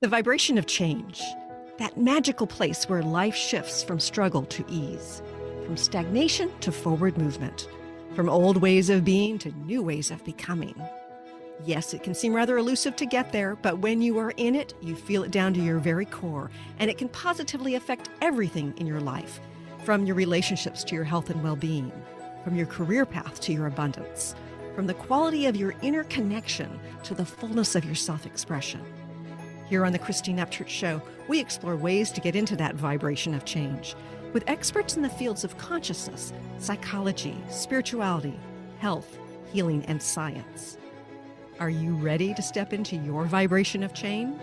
The vibration of change, that magical place where life shifts from struggle to ease, from stagnation to forward movement, from old ways of being to new ways of becoming. Yes, it can seem rather elusive to get there, but when you are in it, you feel it down to your very core, and it can positively affect everything in your life, from your relationships to your health and well-being, from your career path to your abundance, from the quality of your inner connection to the fullness of your self-expression. Here on the Christine Upchurch Show, we explore ways to get into that vibration of change with experts in the fields of consciousness, psychology, spirituality, health, healing, and science. Are you ready to step into your vibration of change?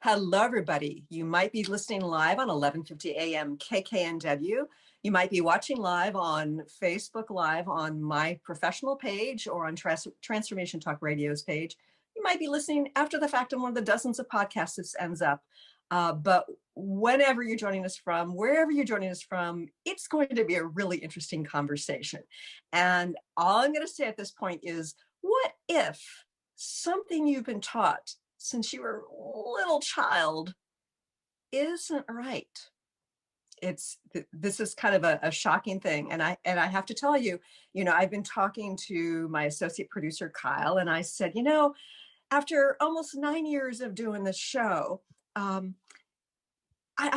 Hello, everybody. You might be listening live on 1150 AM KKNW. You might be watching live on Facebook Live on my professional page or on Transformation Talk Radio's page. You might be listening after the fact on one of the dozens of podcasts this ends up. But whenever you're joining us from, wherever you're joining us from, it's going to be a really interesting conversation. And all I'm going to say at this point is, what if something you've been taught since you were a little child isn't right? This is kind of a shocking thing. And I have to tell you, I've been talking to my associate producer, Kyle, and I said, after almost 9 years of doing this show, I'm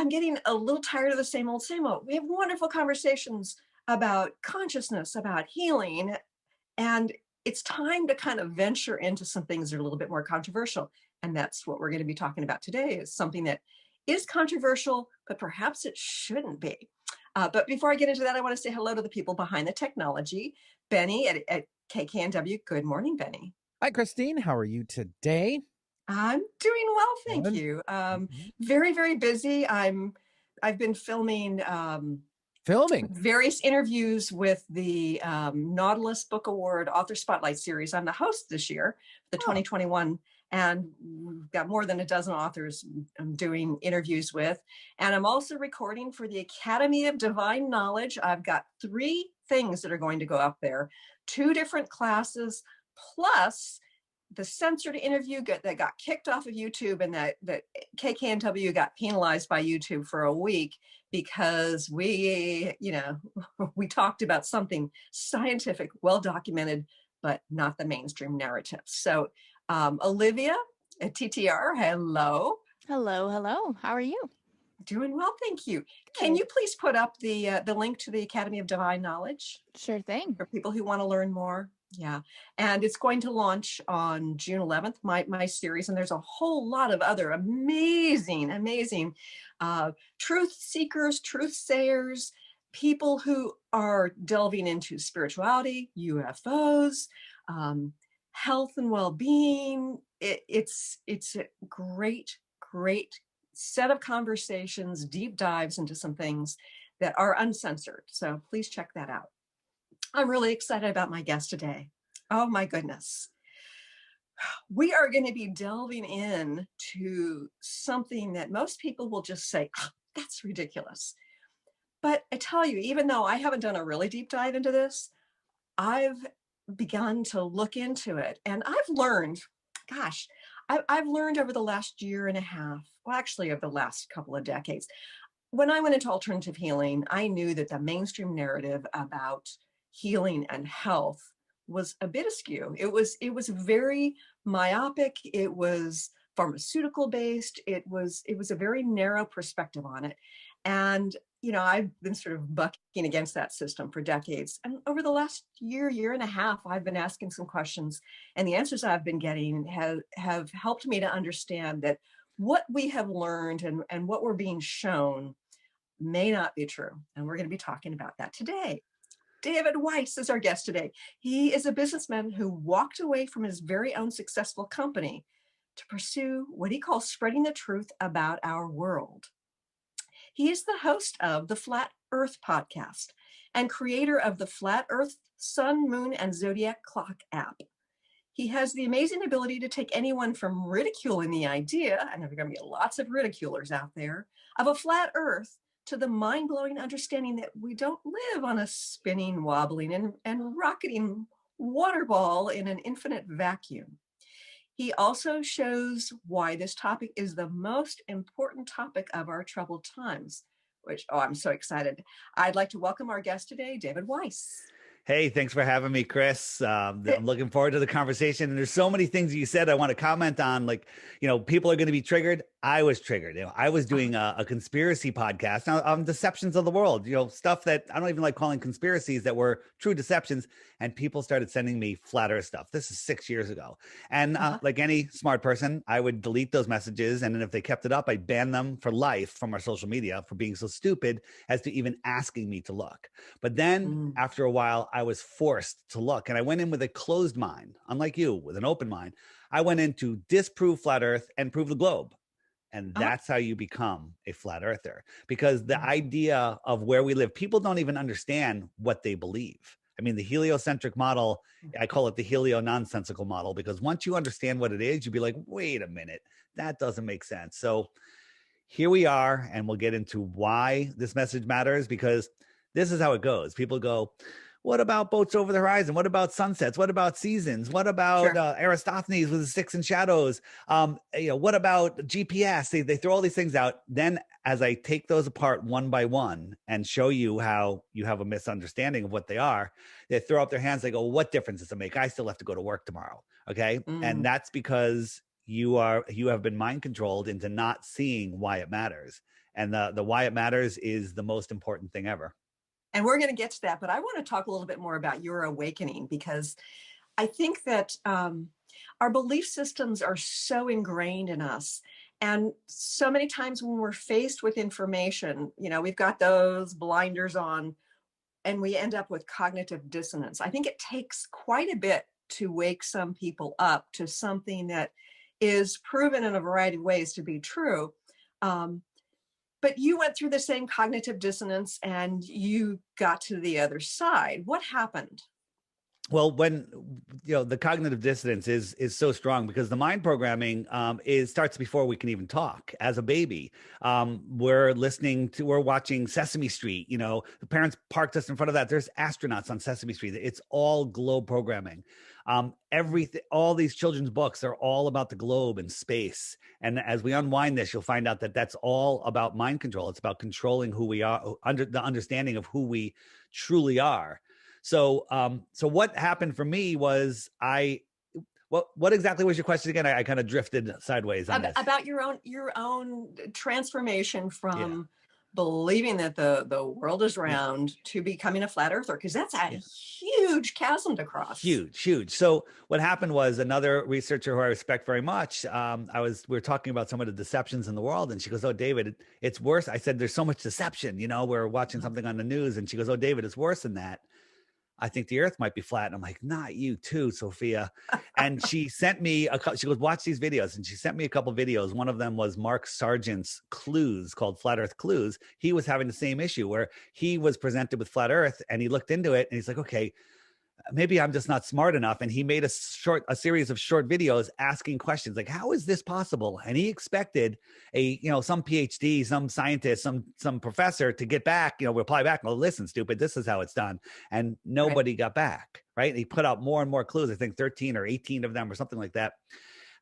getting a little tired of the same old, same old. We have wonderful conversations about consciousness, about healing, and it's time to kind of venture into some things that are a little bit more controversial. And that's what we're going to be talking about today, is something that is controversial, but perhaps it shouldn't be. But before I get into that, I want to say hello to the people behind the technology. Benny at KKNW. Good morning, Benny. Hi, Christine. How are you today? I'm doing well, thank you. Very, very busy. I've been filming various interviews with the Nautilus Book Award Author Spotlight Series. I'm the host this year, the 2021, and we've got more than a dozen authors I'm doing interviews with. And I'm also recording for the Academy of Divine Knowledge. I've got 3 things that are going to go up there, 2 different classes, plus the censored interview that got kicked off of YouTube, and that KKNW got penalized by YouTube for a week because we talked about something scientific, well-documented, but not the mainstream narrative. So Olivia at TTR, hello. Hello. How are you? Doing well, thank you. Can you please put up the link to the Academy of Divine Knowledge? Sure thing. For people who want to learn more. Yeah. And it's going to launch on June 11th, my series. And there's a whole lot of other amazing truth seekers, truth sayers, people who are delving into spirituality, UFOs, health and well-being. It's a great set of conversations, deep dives into some things that are uncensored. So please check that out. I'm really excited about my guest today. Oh my goodness. We are going to be delving into something that most people will just say, oh, that's ridiculous. But I tell you, even though I haven't done a really deep dive into this, I've begun to look into it. And I've learned, I've learned over the last year and a half, well, actually over the last couple of decades. When I went into alternative healing, I knew that the mainstream narrative about healing and health was a bit askew. It was very myopic. It was pharmaceutical based. It was a very narrow perspective on it. And, I've been sort of bucking against that system for decades. And over the last year and a half, I've been asking some questions, and the answers I've been getting have helped me to understand that what we have learned and what we're being shown may not be true. And we're going to be talking about that today. David Weiss is our guest today. He is a businessman who walked away from his very own successful company to pursue what he calls spreading the truth about our world. He is the host of the Flat Earth podcast and creator of the Flat Earth Sun, Moon, and Zodiac Clock app. He has the amazing ability to take anyone from ridiculing the idea, and there are going to be lots of ridiculers out there, of a flat Earth to the mind-blowing understanding that we don't live on a spinning, wobbling, and rocketing water ball in an infinite vacuum. He also shows why this topic is the most important topic of our troubled times, which, oh, I'm so excited. I'd like to welcome our guest today, David Weiss. Hey, thanks for having me, Chris. I'm looking forward to the conversation. And there's so many things you said I want to comment on. Like, people are going to be triggered. I was triggered. I was doing a conspiracy podcast on deceptions of the world, stuff that I don't even like calling conspiracies that were true deceptions. And people started sending me flat earth stuff. This is 6 years ago. And like any smart person, I would delete those messages. And then if they kept it up, I'd ban them for life from our social media for being so stupid as to even asking me to look. But then after a while, I was forced to look, and I went in with a closed mind, unlike you, with an open mind. I went in to disprove flat earth and prove the globe. And that's how you become a flat earther, because the idea of where we live, people don't even understand what they believe. I mean, the heliocentric model, I call it the helio-nonsensical model, because once you understand what it is, you'd be like, wait a minute, that doesn't make sense. So here we are, and we'll get into why this message matters, because this is how it goes. People go, what about boats over the horizon? What about sunsets? What about seasons? What about Aristophanes with the sticks and shadows? What about GPS? They throw all these things out. Then as I take those apart one by one and show you how you have a misunderstanding of what they are, they throw up their hands. They go, what difference does it make? I still have to go to work tomorrow. Okay. And that's because you have been mind controlled into not seeing why it matters. And the why it matters is the most important thing ever. And we're going to get to that, but I want to talk a little bit more about your awakening, because I think that our belief systems are so ingrained in us. And so many times when we're faced with information, we've got those blinders on and we end up with cognitive dissonance. I think it takes quite a bit to wake some people up to something that is proven in a variety of ways to be true. But you went through the same cognitive dissonance and you got to the other side. What happened? Well, when the cognitive dissonance is so strong, because the mind programming starts before we can even talk. As a baby, we're watching Sesame Street. The parents parked us in front of that. There's astronauts on Sesame Street. It's all globe programming. Everything, all these children's books are all about the globe and space. And as we unwind this, you'll find out that that's all about mind control. It's about controlling who we are, under the understanding of who we truly are. So what happened for me was what exactly was your question again? I kind of drifted sideways on this. About your own transformation from believing that the world is round to becoming a flat earther, because that's a huge chasm to cross. Huge. So what happened was, another researcher who I respect very much, we were talking about some of the deceptions in the world, and she goes, "Oh, David, it's worse." I said, "There's so much deception. We're watching something on the news," and she goes, "Oh, David, it's worse than that. I think the earth might be flat." And I'm like, "Not you too, Sophia." And she sent me she goes, "Watch these videos." And she sent me a couple videos. One of them was Mark Sargent's Clues, called Flat Earth Clues. He was having the same issue where he was presented with flat earth, and he looked into it and he's like, okay, maybe I'm just not smart enough. And he made a series of short videos asking questions like, how is this possible? And he expected some PhD, some scientist, some professor to get back, reply back, "Well, listen, stupid, this is how it's done." And nobody got back, right? And he put out more and more clues, I think 13 or 18 of them or something like that.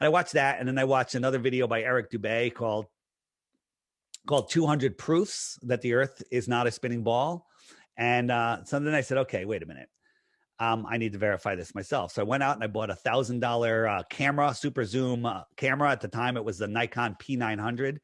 And I watched that. And then I watched another video by Eric Dubay called 200 Proofs That the Earth is Not a Spinning Ball. And so then I said, okay, wait a minute. I need to verify this myself. So I went out and I bought $1,000 camera, super zoom camera. At the time, it was the Nikon P900.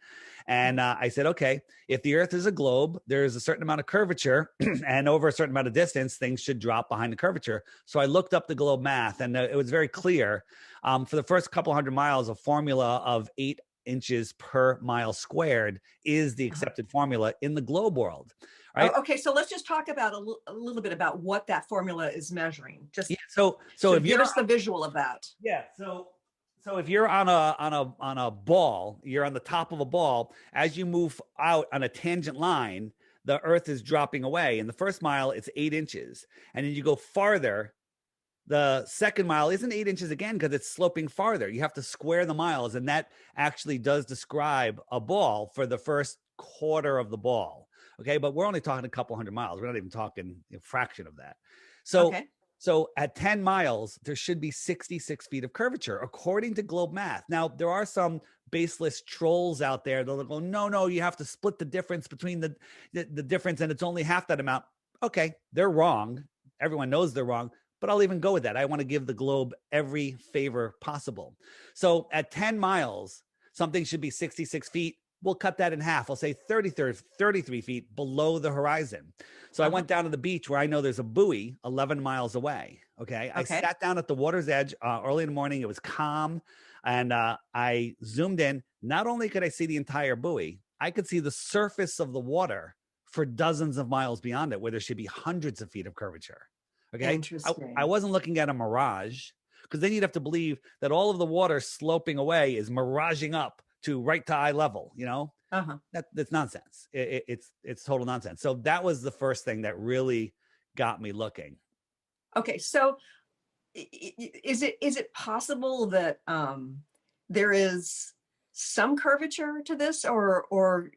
And I said, okay, if the earth is a globe, there's a certain amount of curvature and over a certain amount of distance, things should drop behind the curvature. So I looked up the globe math, and it was very clear. For the first couple hundred miles, a formula of 8 inches per mile squared is the accepted formula in the globe world. Right? Okay, so let's just talk about a little bit about what that formula is measuring. Just so if give us the visual of that. Yeah. So if you're on a ball, you're on the top of a ball. As you move out on a tangent line, the earth is dropping away. In the first mile, it's 8 inches, and then you go farther. The second mile isn't 8 inches again because it's sloping farther. You have to square the miles, and that actually does describe a ball for the first quarter of the ball. Okay, but we're only talking a couple hundred miles. We're not even talking a fraction of that. So So at 10 miles, there should be 66 feet of curvature, according to globe math. Now, there are some baseless trolls out there that'll go, no, you have to split the difference between the difference, and it's only half that amount. Okay, they're wrong. Everyone knows they're wrong, but I'll even go with that. I want to give the globe every favor possible. So at 10 miles, something should be 66 feet. We'll cut that in half. I'll say 33 feet below the horizon. So I went down to the beach where I know there's a buoy 11 miles away. Okay. I sat down at the water's edge early in the morning. It was calm. And I zoomed in. Not only could I see the entire buoy, I could see the surface of the water for dozens of miles beyond it, where there should be hundreds of feet of curvature. Okay. Interesting. I wasn't looking at a mirage, because then you'd have to believe that all of the water sloping away is miraging up to right to eye level, you know. That's nonsense. It's total nonsense. So that was the first thing that really got me looking. Okay, so is it possible that there is some curvature to this, or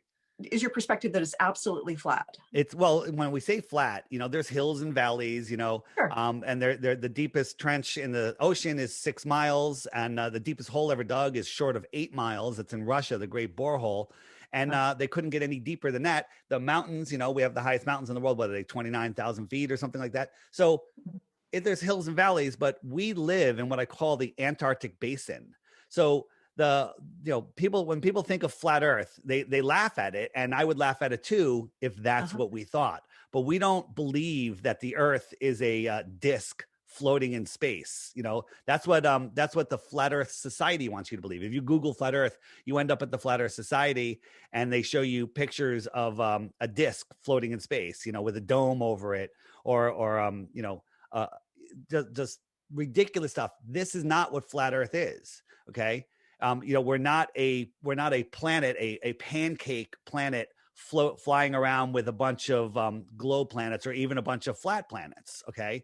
is your perspective that it's absolutely flat? It's, well, when we say flat, you know, there's hills and valleys, you know, Sure. And they're the deepest trench in the ocean is 6 miles, and the deepest hole ever dug is short of 8 miles. It's in Russia, the Great Borehole. And they couldn't get any deeper than that. The mountains, you know, we have the highest mountains in the world, what are they, 29,000 feet or something like that. So there's hills and valleys, but we live in what I call the Antarctic basin. So when people think of flat Earth, they laugh at it, and I would laugh at it too if that's what we thought. But we don't believe that the Earth is a disc floating in space. You know, that's what the Flat Earth Society wants you to believe. If you Google Flat Earth, you end up at the Flat Earth Society, and they show you pictures of a disc floating in space, you know, with a dome over it, or just ridiculous stuff. This is not what flat Earth is. Okay. You know, we're not a planet, a pancake planet flying around with a bunch of globe planets or even a bunch of flat planets. Okay.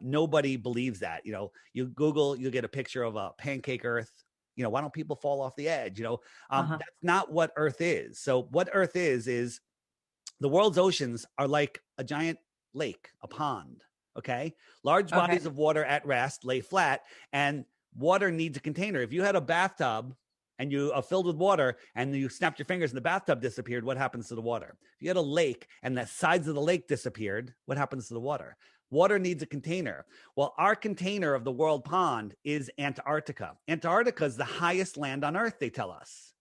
Nobody believes that. You know, you Google, you'll get a picture of a pancake Earth. You know, why don't people fall off the edge? You know, that's not what Earth is. So what Earth is the world's oceans are like a giant lake, a pond. Okay. Large bodies of water at rest lay flat, and water needs a container. If you had a bathtub and you are filled with water and you snapped your fingers and the bathtub disappeared, what happens to the water? If you had a lake and the sides of the lake disappeared, what happens to the water? Water needs a container. Well, our container of the world pond is Antarctica. Antarctica is the highest land on Earth, they tell us.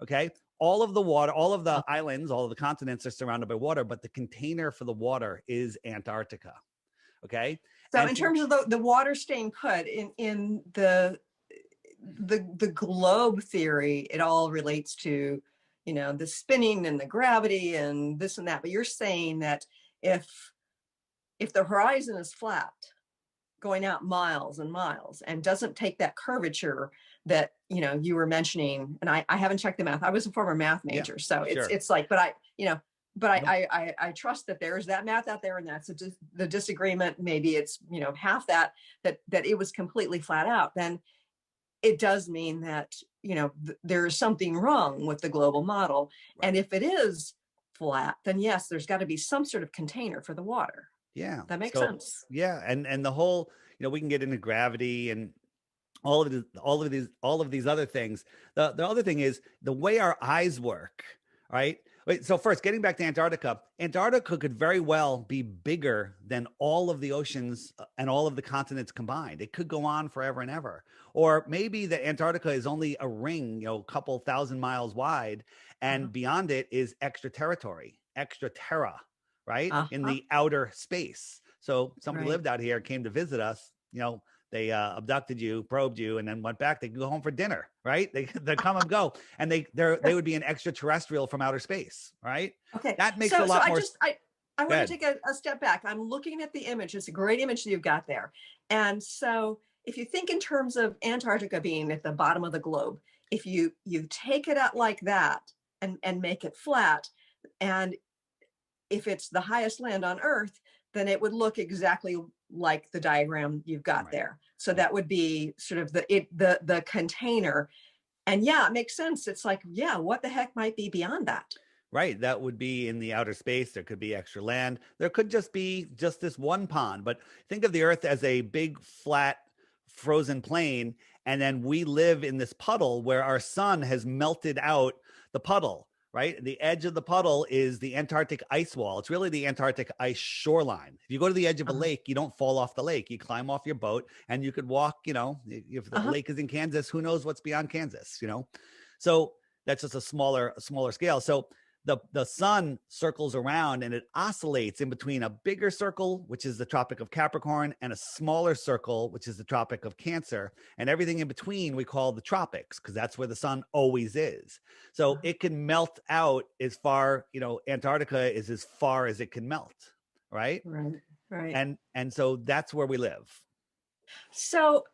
Okay. All of the water, all of the islands, all of the continents are surrounded by water, but the container for the water is Antarctica. Okay. So in terms of the water staying put in the globe theory, it all relates to, you know, the spinning and the gravity and this and that. But you're saying that if the horizon is flat, going out miles and miles, and doesn't take that curvature that, you know, you were mentioning, and I haven't checked the math. I was a former math major, so it's like, but I trust that there is that math out there, and that's the disagreement. Maybe it's, you know, half that it was completely flat out. Then it does mean that, you know, there is something wrong with the global model. Right. And if it is flat, then yes, there's got to be some sort of container for the water. Yeah, that makes sense. Yeah, and the whole, you know, we can get into gravity and all of these other things. The other thing is the way our eyes work. Right. Wait, so first, getting back to Antarctica, Antarctica could very well be bigger than all of the oceans and all of the continents combined. It could go on forever and ever. Or maybe the Antarctica is only a ring, you know, a couple thousand miles wide, and beyond it is extra territory, extra terra, right? In the outer space. So somebody lived out here, came to visit us, you know, they abducted you, probed you, and then went back. They could go home for dinner, right? They come and go, and they would be an extraterrestrial from outer space, right? Okay, that makes a lot more. I want to take a step back. I'm looking at the image. It's a great image that you've got there. And so, if you think in terms of Antarctica being at the bottom of the globe, if you take it out like that and make it flat, and if it's the highest land on Earth, then it would look exactly like the diagram you've got there. So that would be sort of the container. And yeah, it makes sense. It's like, yeah, what the heck might be beyond that? Right. That would be in the outer space. There could be extra land. There could just be just this one pond. But think of the Earth as a big, flat, frozen plain. And then we live in this puddle where our sun has melted out the puddle, right? The edge of the puddle is the Antarctic ice wall. It's really the Antarctic ice shoreline. If you go to the edge of a lake, you don't fall off the lake. You climb off your boat and you could walk, if the lake is in Kansas, who knows what's beyond Kansas, So that's just a smaller scale. So the sun circles around and it oscillates in between a bigger circle, which is the Tropic of Capricorn, and a smaller circle, which is the Tropic of Cancer. And everything in between we call the tropics, because that's where the sun always is. So it can melt out as far, Antarctica is as far as it can melt, right? Right. And so that's where we live. So,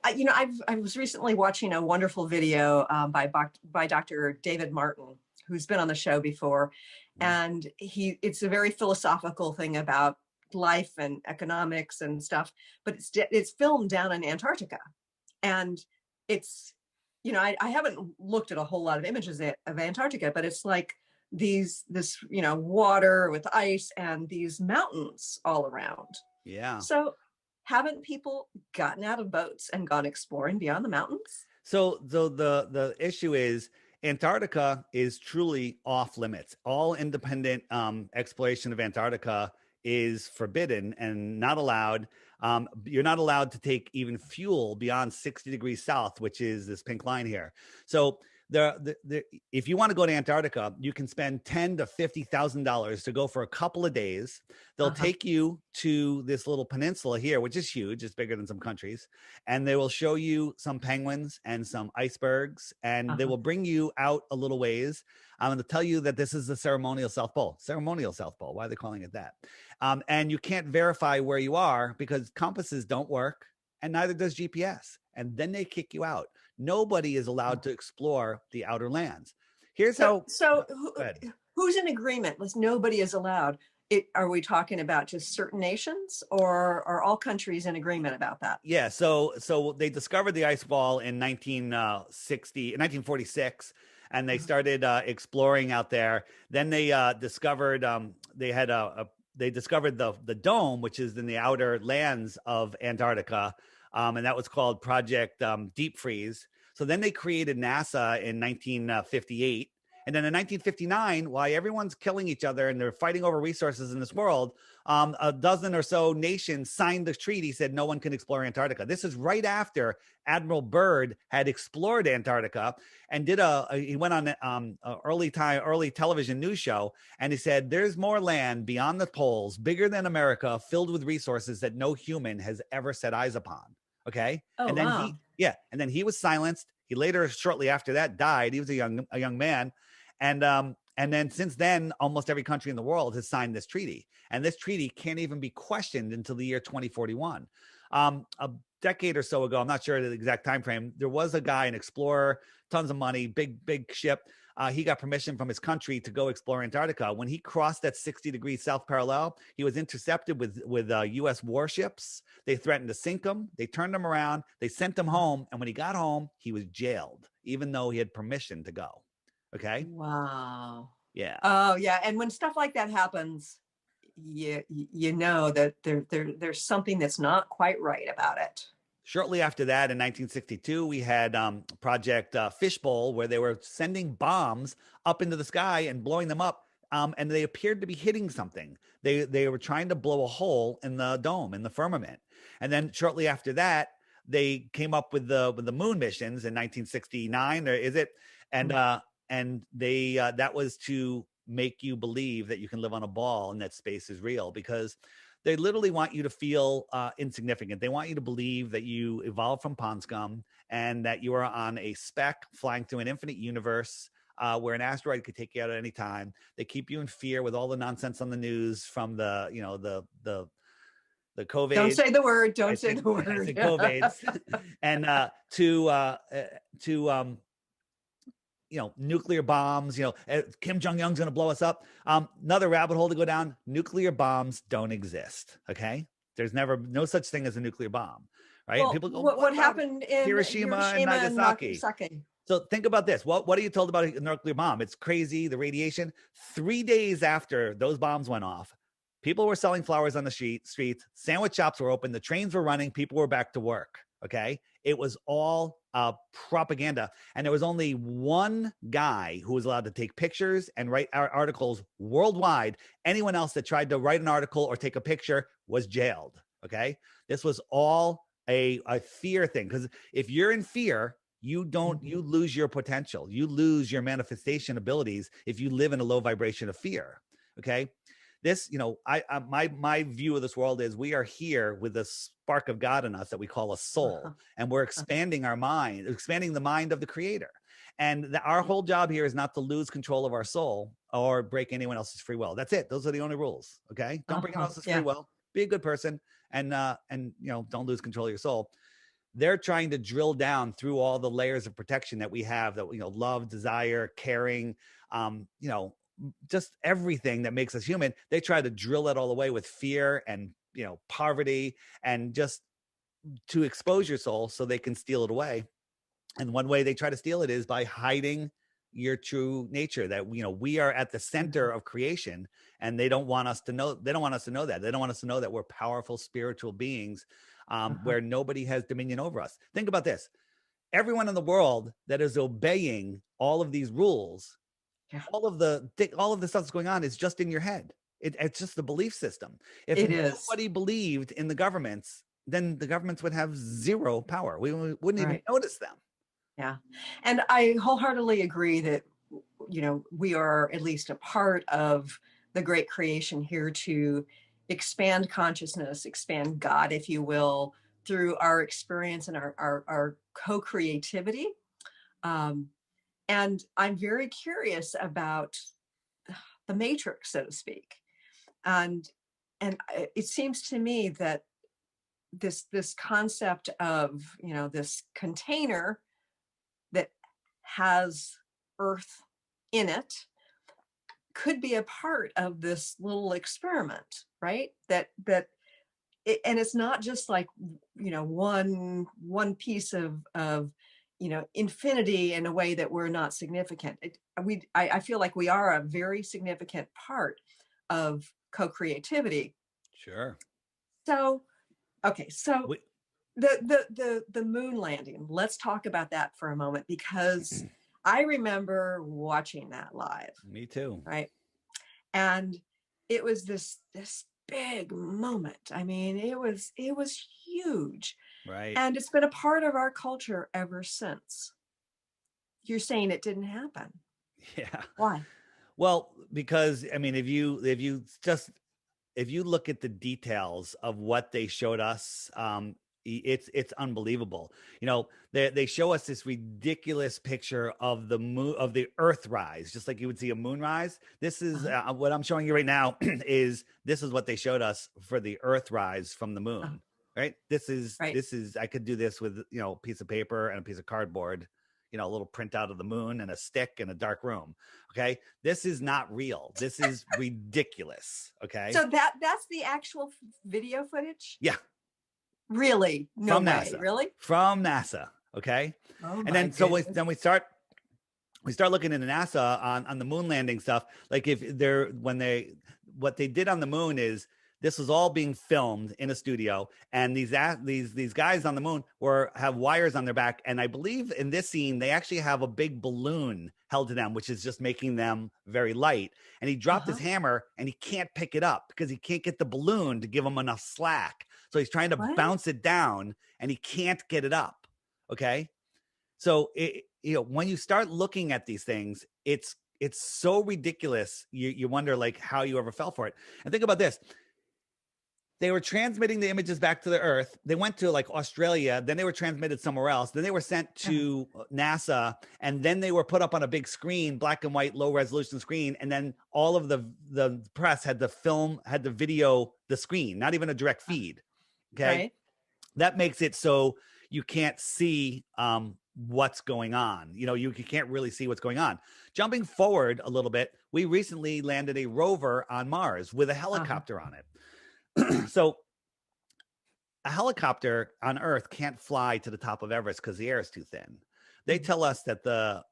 I was recently watching a wonderful video by Dr. David Martin, who's been on the show before. And it's a very philosophical thing about life and economics and stuff, but it's filmed down in Antarctica. And it's, I haven't looked at a whole lot of images of Antarctica, but it's like this water with ice and these mountains all around. Yeah. So haven't people gotten out of boats and gone exploring beyond the mountains? So the issue is Antarctica is truly off limits. All independent exploration of Antarctica is forbidden and not allowed. You're not allowed to take even fuel beyond 60 degrees south, which is this pink line here. So if you want to go to Antarctica, you can spend $10,000 to $50,000 to go for a couple of days. They'll take you to this little peninsula here, which is huge. It's bigger than some countries. And they will show you some penguins and some icebergs. And they will bring you out a little ways. I'm going to tell you that this is the ceremonial South Pole. Ceremonial South Pole. Why are they calling it that? And you can't verify where you are because compasses don't work and neither does GPS. And then they kick you out. Nobody is allowed to explore the outer lands. Here's who's in agreement? Nobody is allowed. Are we talking about just certain nations, or are all countries in agreement about that? Yeah. So they discovered the ice wall in 1946, and they started exploring out there. Then they discovered they discovered the dome, which is in the outer lands of Antarctica. And that was called Project Deep Freeze. So then they created NASA in 1958. And then in 1959, while everyone's killing each other and they're fighting over resources in this world, a dozen or so nations signed the treaty, said no one can explore Antarctica. This is right after Admiral Byrd had explored Antarctica and he went on an early television news show, and he said, there's more land beyond the poles, bigger than America, filled with resources that no human has ever set eyes upon. Okay. Oh, and then wow. and then he was silenced. He later, shortly after that, died. He was a young man. And then since then, almost every country in the world has signed this treaty. And this treaty can't even be questioned until the year 2041. A decade or so ago, I'm not sure the exact time frame, there was a guy, an explorer, tons of money, big ship. He got permission from his country to go explore Antarctica. When he crossed that 60 degrees south parallel, he was intercepted with U.S. warships. They threatened to sink him. They turned him around. They sent him home. And when he got home, he was jailed, even though he had permission to go. Okay. Wow. Yeah. Oh, yeah. And when stuff like that happens, you know that there's something that's not quite right about it. Shortly after that, in 1962, we had Project Fishbowl, where they were sending bombs up into the sky and blowing them up, and they appeared to be hitting something. They were trying to blow a hole in the dome, in the firmament. And then shortly after that, they came up with the moon missions in 1969, or is it? And they that was to make you believe that you can live on a ball and that space is real, because they literally want you to feel insignificant. They want you to believe that you evolved from pond scum and that you are on a speck flying through an infinite universe where an asteroid could take you out at any time. They keep you in fear with all the nonsense on the news from the COVID. Don't say the word. Don't say the word. I said COVID. And nuclear bombs, Kim Jong-un's going to blow us up. Another rabbit hole to go down. Nuclear bombs don't exist. Okay. There's no such thing as a nuclear bomb. right? And Well, people go, what about happened in Hiroshima and Nagasaki? So think about this. What are you told about a nuclear bomb? It's crazy, the radiation. 3 days after those bombs went off, people were selling flowers on the streets, sandwich shops were open, the trains were running, people were back to work, okay? It was all propaganda. And there was only one guy who was allowed to take pictures and write articles worldwide. Anyone else that tried to write an article or take a picture was jailed, okay? This was all a fear thing, because if you're in fear, you lose your potential. You lose your manifestation abilities if you live in a low vibration of fear. Okay. This, my view of this world is we are here with a spark of God in us that we call a soul, and we're expanding our mind, expanding the mind of the creator. And our whole job here is not to lose control of our soul or break anyone else's free will. That's it. Those are the only rules. Okay. Don't break anyone else's free will. Be a good person, and don't lose control of your soul. They're trying to drill down through all the layers of protection that we have, that, love, desire, caring, just everything that makes us human. They try to drill it all away with fear and, poverty, and just to expose your soul so they can steal it away. And one way they try to steal it is by hiding your true nature, that, we are at the center of creation, and they don't want us to know. They don't want us to know that. They don't want us to know that we're powerful spiritual beings, where nobody has dominion over us. Think about this. Everyone in the world that is obeying all of these rules, all of the stuff that's going on is just in your head. It's just the belief system. If nobody believed in the governments, then the governments would have zero power. We wouldn't even notice them. Yeah. And I wholeheartedly agree that, we are at least a part of the great creation here to expand consciousness, expand God, if you will, through our experience and our co-creativity. And I'm very curious about the matrix, so to speak. And it seems to me that this concept of, this container that has Earth in it could be a part of this little experiment, right? And it's not just like, one piece of infinity in a way that we're not significant. I feel like we are a very significant part of co-creativity. Sure. So, okay. So the moon landing, let's talk about that for a moment, because I remember watching that live. Me too. Right. And it was this big moment. I mean, it was huge. Right. And it's been a part of our culture ever since. You're saying it didn't happen. Yeah. Why? Well, because if you look at the details of what they showed us, it's unbelievable. They show us this ridiculous picture of the moon, of the Earth rise, just like you would see a moon rise. This is what I'm showing you right now. This is what they showed us for the Earth rise from the moon. Right. This is I could do this with a piece of paper and a piece of cardboard, a little printout of the moon and a stick in a dark room. Okay. This is not real. This is ridiculous. Okay. So that's the actual video footage? Yeah. Really? No from way. NASA. Really? From NASA. Okay. Oh, and then we start looking into NASA on the moon landing stuff. Like what they did on the moon is, this was all being filmed in a studio, and these guys on the moon have wires on their back, and I believe in this scene they actually have a big balloon held to them, which is just making them very light. And he dropped his hammer, and he can't pick it up because he can't get the balloon to give him enough slack. So he's trying to bounce it down, and he can't get it up. Okay, so when you start looking at these things, it's so ridiculous. You wonder like how you ever fell for it. And think about this. They were transmitting the images back to the Earth. They went to like Australia, then they were transmitted somewhere else. Then they were sent to NASA, and then they were put up on a big screen, black and white, low resolution screen. And then all of the press had to video the screen, not even a direct feed. Okay. Right. That makes it so you can't see what's going on. You can't really see what's going on. Jumping forward a little bit, we recently landed a rover on Mars with a helicopter on it. So a helicopter on Earth can't fly to the top of Everest because the air is too thin. They tell us that the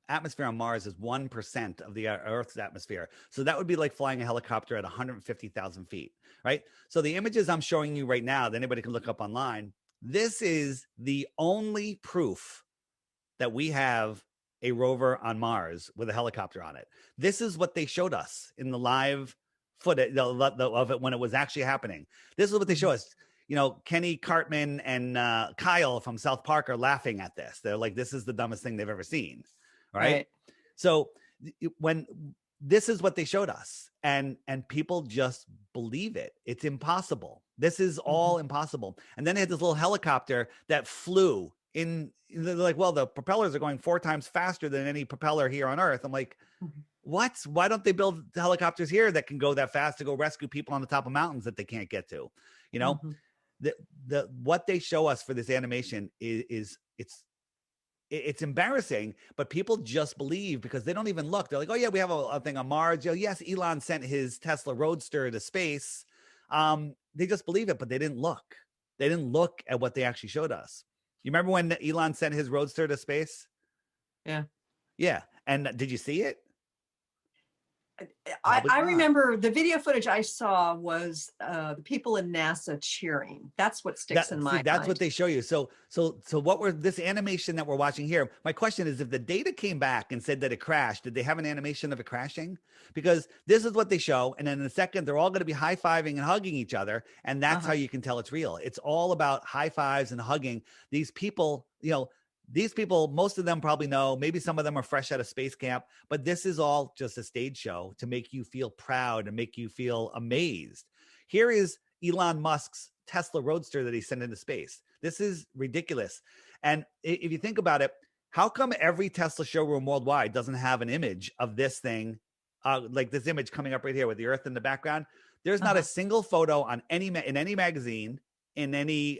atmosphere on Mars is 1% of the Earth's atmosphere. So that would be like flying a helicopter at 150,000 feet, right? So the images I'm showing you right now that anybody can look up online, this is the only proof that we have a rover on Mars with a helicopter on it. This is what they showed us in the live footage of it when it was actually happening. This is what they show us. You know, Kenny Cartman and Kyle from South Park are laughing at this. They're like, this is the dumbest thing they've ever seen. Right. So when this is what they showed us, and people just believe it. It's impossible. This is all impossible. And then they had this little helicopter that flew in. They're like, well, the propellers are going 4 times faster than any propeller here on Earth. I'm like, what? Why don't they build helicopters here that can go that fast to go rescue people on the top of mountains that they can't get to? You know, the what they show us for this animation is it's embarrassing, but people just believe because they don't even look. They're like, oh yeah, we have a thing on Mars. You know, yes, Elon sent his Tesla Roadster to space. They just believe it, but they didn't look. They didn't look at what they actually showed us. You remember when Elon sent his Roadster to space? Yeah. Yeah. And did you see it? I remember the video footage I saw was the people in NASA cheering. That's what sticks in my mind. That's what they show you. So what were this animation that we're watching here? My question is, if the data came back and said that it crashed, did they have an animation of it crashing? Because this is what they show. And then in a second, they're all going to be high-fiving and hugging each other. And that's how you can tell it's real. It's all about high fives and hugging. These people, you know, these people, most of them probably know, maybe some of them are fresh out of space camp, but this is all just a stage show to make you feel proud and make you feel amazed. Here is Elon Musk's Tesla Roadster that he sent into space. This is ridiculous. And if you think about it, how come every Tesla showroom worldwide doesn't have an image of this thing, like this image coming up right here with the Earth in the background? There's not a single photo on in any magazine, in any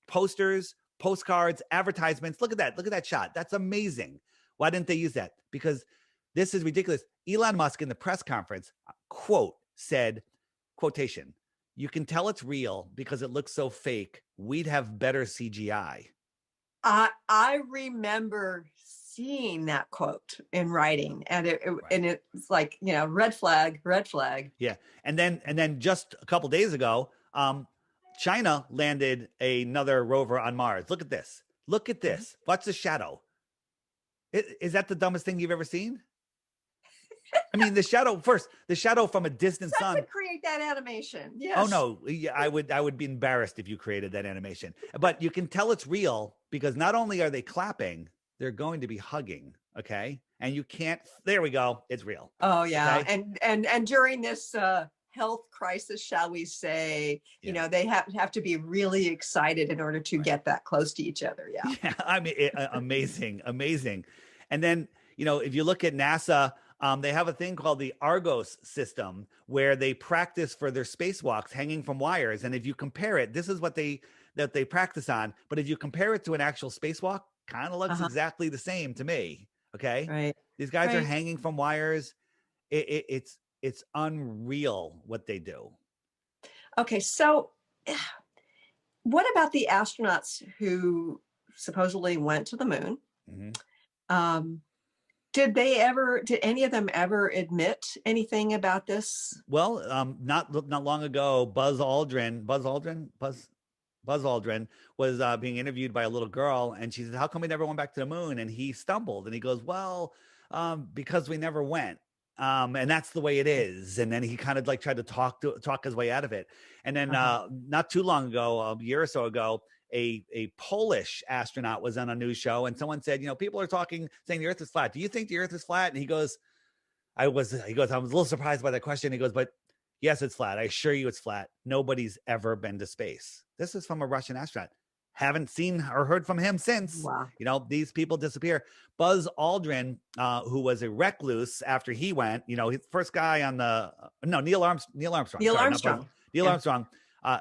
posters, postcards, advertisements. Look at that. Look at that shot. That's amazing. Why didn't they use that? Because this is ridiculous. Elon Musk in the press conference, said, quotation, "You can tell it's real because it looks so fake. We'd have better CGI." I remember seeing that quote in writing, and it's like, you know, red flag. Yeah. And then just a couple days ago, China landed another rover on Mars. Look at this. Look at this. Watch the shadow. Is that the dumbest thing you've ever seen? I mean, the shadow from a distant sun. Could create that animation. Yes. Oh no, I would be embarrassed if you created that animation. But you can tell it's real because not only are they clapping, they're going to be hugging. Okay, and you can't. There we go. It's real. Oh yeah, okay? and during this health crisis, shall we say, you know, they have to be really excited in order to get that close to each other. Yeah. I mean, amazing. And then, you know, if you look at NASA, they have a thing called the Argos system where they practice for their spacewalks hanging from wires. And if you compare it, this is what they practice on. But if you compare it to an actual spacewalk, kind of looks exactly the same to me. Okay. Right. These guys are hanging from wires. It's unreal what they do. Okay, so what about the astronauts who supposedly went to the moon? Did any of them ever admit anything about this? Well, not long ago, Buzz Aldrin was being interviewed by a little girl, and she said, "How come we never went back to the moon?" And he stumbled, and he goes, "Well, because we never went." And that's the way it is. And then he kind of like tried to talk his way out of it. And then not too long ago, a year or so ago, a Polish astronaut was on a news show, and someone said, you know, people are saying the Earth is flat. Do you think the Earth is flat? And he goes, I was a little surprised by that question. He goes, but yes, it's flat. I assure you it's flat. Nobody's ever been to space. This is from a Russian astronaut. Haven't seen or heard from him since. Wow. You know, these people disappear. Buzz Aldrin, who was a recluse after he went, you know, first guy on Neil Armstrong. Neil Armstrong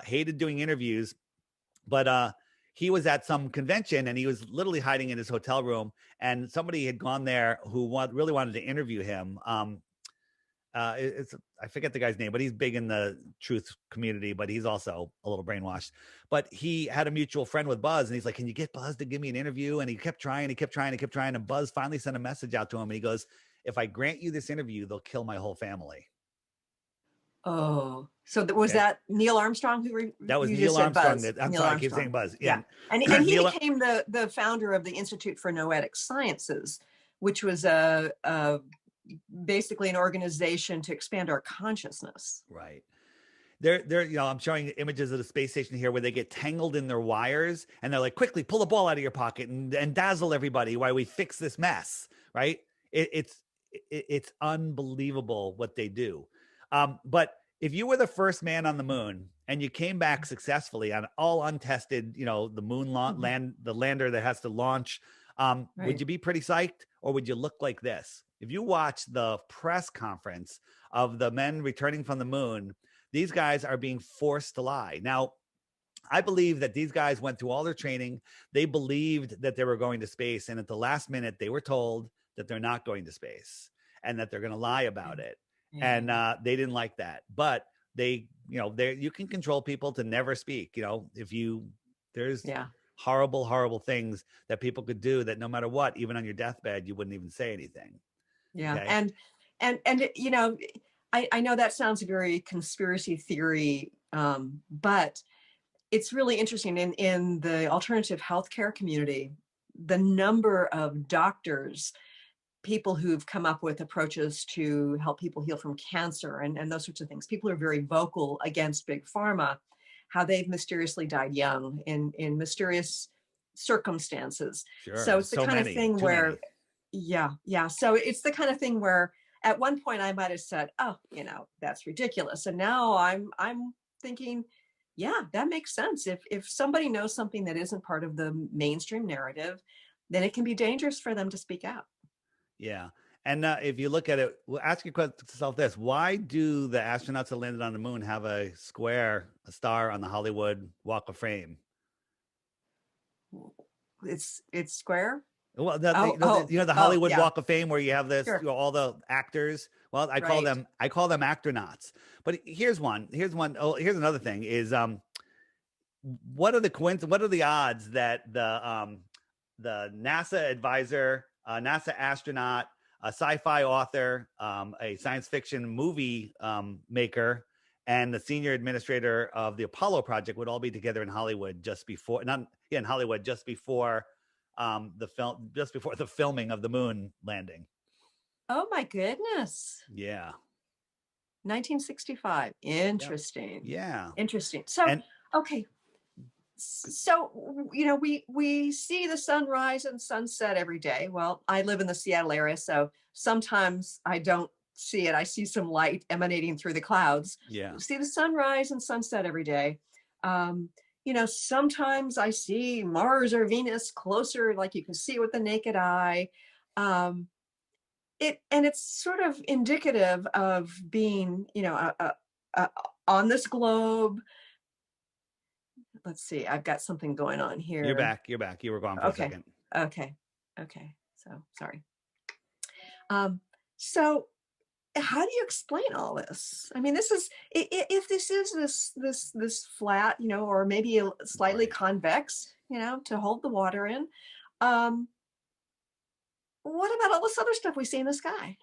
hated doing interviews, but he was at some convention and he was literally hiding in his hotel room, and somebody had gone there who really wanted to interview him. I forget the guy's name, but he's big in the truth community, but he's also a little brainwashed. But he had a mutual friend with Buzz, and he's like, "Can you get Buzz to give me an interview?" And he kept trying, and Buzz finally sent a message out to him, and he goes, "If I grant you this interview, they'll kill my whole family." Oh, so was Okay. that Neil Armstrong That was you Neil just said Armstrong. Buzz? I'm Neil sorry, I Armstrong. keep saying Buzz. Yeah, and he Neil, became the founder of the Institute for Noetic Sciences, which was basically an organization to expand our consciousness. right. They're, I'm showing images of the space station here where they get tangled in their wires, and they're like, "Quickly, pull a ball out of your pocket and dazzle everybody while we fix this mess." Right? It's unbelievable what they do. But if you were the first man on the moon and you came back successfully on all untested, the moon the lander that has to launch, would you be pretty psyched, or would you look like this? If you watch the press conference of the men returning from the moon, these guys are being forced to lie. Now, I believe that these guys went through all their training. They believed that they were going to space. And at the last minute, they were told that they're not going to space and that they're going to lie about it. And they didn't like that. But you can control people to never speak. There's horrible things that people could do that no matter what, even on your deathbed, you wouldn't even say anything. Yeah. Okay? And I know that sounds very conspiracy theory, but it's really interesting in the alternative healthcare community, the number of doctors, people who've come up with approaches to help people heal from cancer and those sorts of things. People are very vocal against big pharma, how they've mysteriously died young in mysterious circumstances. Sure. So it's the kind of thing where, So it's the kind of thing where at one point I might have said, "Oh, that's ridiculous," and now I'm thinking, yeah, that makes sense. If somebody knows something that isn't part of the mainstream narrative, then it can be dangerous for them to speak out. Yeah. And if you look at it, ask yourself this: why do the astronauts that landed on the moon have a star on the Hollywood Walk of Fame? It's square. Well, the Hollywood Walk of Fame where you have this, Sure. all the actors. Well, I call them actronauts. But here's one. Here's another thing is what are the odds that the NASA advisor, NASA astronaut, a sci-fi author, a science fiction movie maker, and the senior administrator of the Apollo project would all be together in Hollywood just before the filming of the moon landing? Oh my goodness. Yeah. 1965. Interesting. Yeah. Interesting. So, okay. So, we see the sunrise and sunset every day. Well, I live in the Seattle area, so sometimes I don't see it. I see some light emanating through the clouds. Yeah. We see the sunrise and sunset every day. Sometimes I see Mars or Venus closer, like you can see it with the naked eye. It's sort of indicative of being, on this globe. Let's see, I've got something going on here. You're back. You were gone for a second. Okay. So sorry. So how do you explain all this? I mean, this is, if this is this flat, or maybe slightly convex, to hold the water in. What about all this other stuff we see in the sky?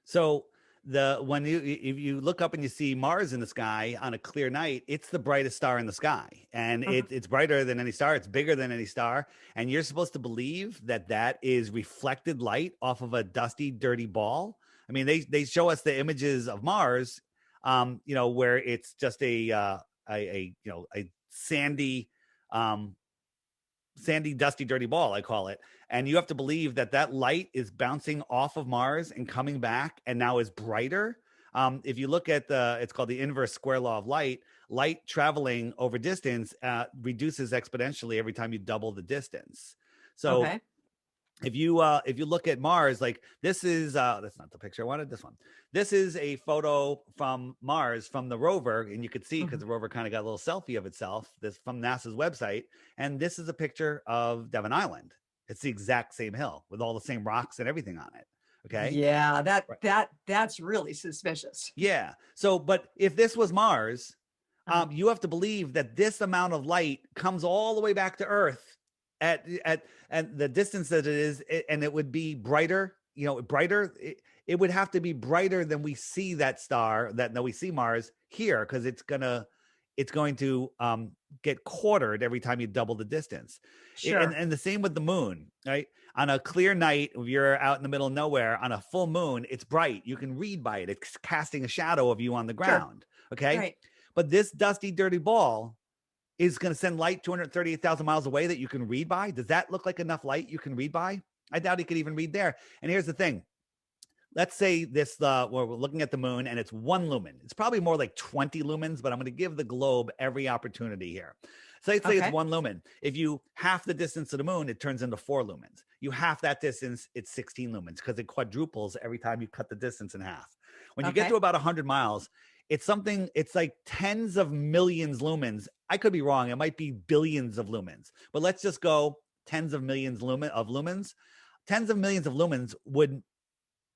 So if you look up and you see Mars in the sky on a clear night, it's the brightest star in the sky, and it's brighter than any star. It's bigger than any star, and you're supposed to believe that is reflected light off of a dusty, dirty ball. I mean, they show us the images of Mars, where it's just a sandy, dusty, dirty ball, I call it. And you have to believe that light is bouncing off of Mars and coming back and now is brighter. If you look at it's called the inverse square law of light traveling over distance reduces exponentially every time you double the distance. So if you look at Mars, like this is, that's not the picture I wanted, this one. This is a photo from Mars from the rover, and you could see because the rover kind of got a little selfie of itself, this from NASA's website. And this is a picture of Devon Island. It's the exact same hill with all the same rocks and everything on it, Okay. Yeah, Right. that's really suspicious. Yeah. So, but if this was Mars, Uh-huh. you have to believe that this amount of light comes all the way back to Earth at the distance that it is, and it would be brighter. Brighter. It would have to be brighter than we see that star that we see Mars here, because it's going to get quartered every time you double the distance. And Sure. the same with the moon, right? On a clear night, if you're out in the middle of nowhere on a full moon, it's bright. You can read by it. It's casting a shadow of you on the Sure. ground. Okay. Right. But this dusty, dirty ball is going to send light 238,000 miles away that you can read by. Does that look like enough light you can read by? I doubt he could even read there. And here's the thing. Let's say this, we're looking at the moon and it's 1 lumen. It's probably more like 20 lumens, but I'm going to give the globe every opportunity here. So let's say it's Okay. 1 lumen. If you half the distance to the moon, it turns into 4 lumens. You half that distance, it's 16 lumens, because it quadruples every time you cut the distance in half. When you get Okay. to about 100 miles, it's like tens of millions lumens. I could be wrong. It might be billions of lumens, but let's just go tens of millions of lumens. Tens of millions of lumens would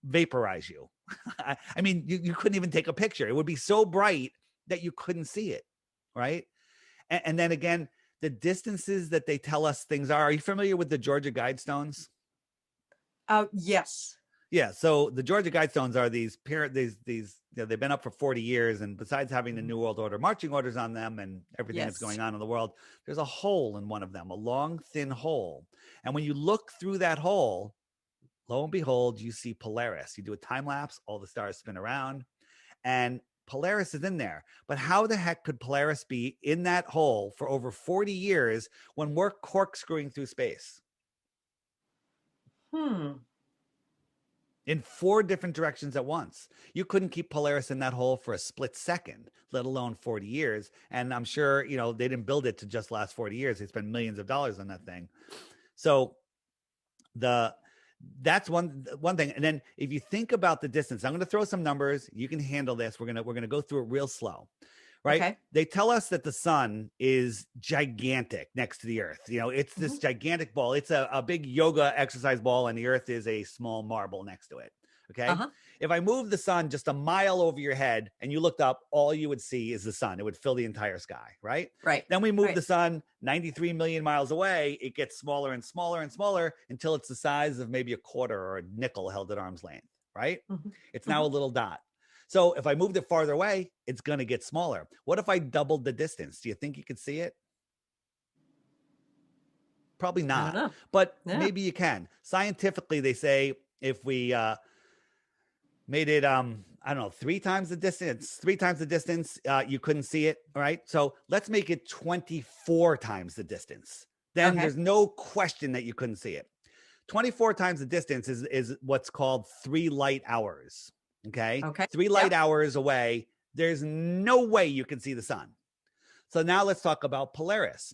vaporize you. I mean, you couldn't even take a picture. It would be so bright that you couldn't see it, right? And then again, the distances that they tell us things are you familiar with the Georgia Guidestones? Yes. Yeah, so the Georgia Guidestones are these they've been up for 40 years, and besides having the New World Order marching orders on them and everything that's Yes. going on in the world, there's a hole in one of them, a long, thin hole. And when you look through that hole, lo and behold, you see Polaris. You do a time lapse, all the stars spin around, and Polaris is in there. But how the heck could Polaris be in that hole for over 40 years when we're corkscrewing through space? In 4 different directions at once? You couldn't keep Polaris in that hole for a split second, let alone 40 years. And I'm sure, they didn't build it to just last 40 years. They spent millions of dollars on that thing. So that's one thing. And then if you think about the distance, I'm going to throw some numbers. You can handle this. We're going to go through it real slow. Right? Okay. They tell us that the sun is gigantic next to the earth. It's this gigantic ball. It's a big yoga exercise ball, and the earth is a small marble next to it. Okay. Uh-huh. If I move the sun just a mile over your head and you looked up, all you would see is the sun. It would fill the entire sky. Right. Right. Then we move Right. the sun 93 million miles away. It gets smaller and smaller and smaller until it's the size of maybe a quarter or a nickel held at arm's length. Right. Mhm. It's now a little dot. So if I moved it farther away, it's going to get smaller. What if I doubled the distance? Do you think you could see it? Probably I not, don't know. but Yeah. maybe you can. Scientifically, they say if we made it, 3 times the distance, you couldn't see it. All right. So let's make it 24 times the distance. Then Okay. there's no question that you couldn't see it. 24 times the distance is what's called 3 light hours. Okay. Okay. 3 light hours away. There's no way you can see the sun. So now let's talk about Polaris.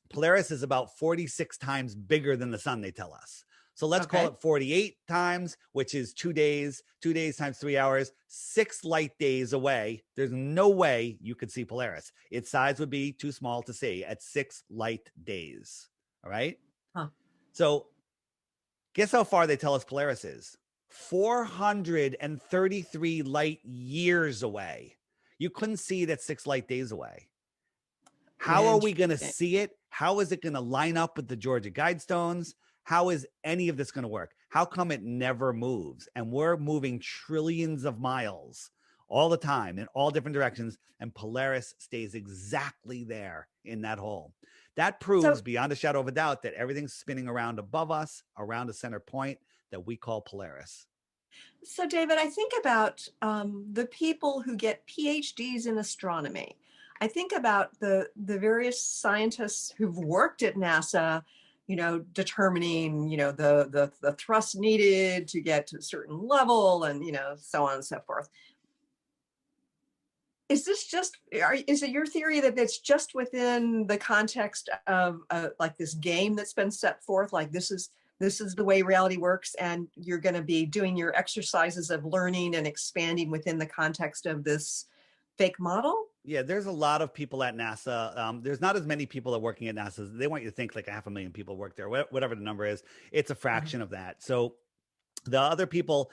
Polaris is about 46 times bigger than the sun, they tell us. So let's call it 48 times, which is 2 days. 2 days times 3 hours, 6 light days away. There's no way you could see Polaris. Its size would be too small to see at 6 light days. All right. Huh. So guess how far they tell us Polaris is? 433 light years away. You couldn't see it at 6 light days away. How are we going to see it? How is it going to line up with the Georgia Guidestones? How is any of this going to work? How come it never moves? And we're moving trillions of miles all the time in all different directions, and Polaris stays exactly there in that hole. That proves beyond a shadow of a doubt that everything's spinning around above us, around a center point that we call Polaris. So, David, I think about the people who get PhDs in astronomy. I think about the various scientists who've worked at NASA, determining, the thrust needed to get to a certain level and, so on and so forth. Is it your theory that it's just within the context of like this game that's been set forth? Like this is the way reality works, and you're going to be doing your exercises of learning and expanding within the context of this fake model? Yeah, there's a lot of people at NASA. There's not as many people that are working at NASA. They want you to think like 500,000 people work there, whatever the number is. It's a fraction of that. So The other people,